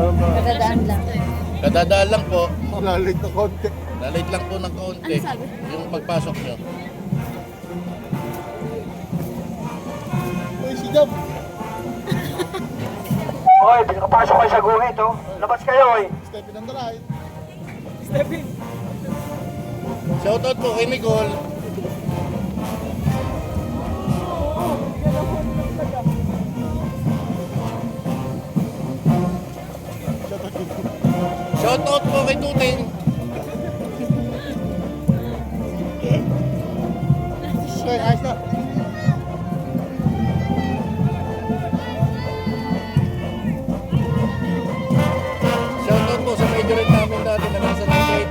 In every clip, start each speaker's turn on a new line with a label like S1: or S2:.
S1: Kadadaan lang.
S2: Kadadaan lang po.
S3: Malalit na konti.
S2: Lalit lang po ng kaunti.
S1: Ano sabi?
S2: Yung pagpasok nyo.
S3: Uy, si Jam.
S4: Hoy, pinakapasok kayo sa guhit, oh. Labas kayo, hoy.
S3: Stepin ang dalay.
S2: Shoutout po kay Nicole. Shoutout po kay Tuting.
S3: Okay, ayos na.
S2: Shoutout po sa majorette namin dati na nasa Detroit.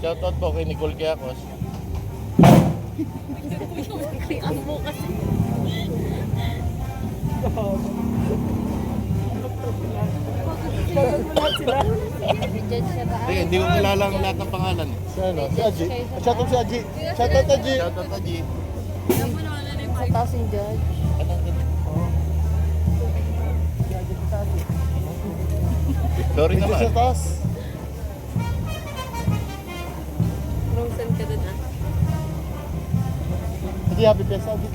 S2: Shoutout po kay Nicole Quiacos.
S1: Ang bukas. Judge siya ba?
S2: Hindi, hindi ko kilala ang lahat ng pangalan.
S3: Si ano? Si Aji. Shoutout si Aji. Shoutout Aji.
S2: Shoutout Aji.
S1: Sa taas yung judge.
S2: Sorry
S3: Dito
S2: naman.
S3: sa taas.
S1: Rosen ka dun ah.
S3: Aji, happy birthday, Aji.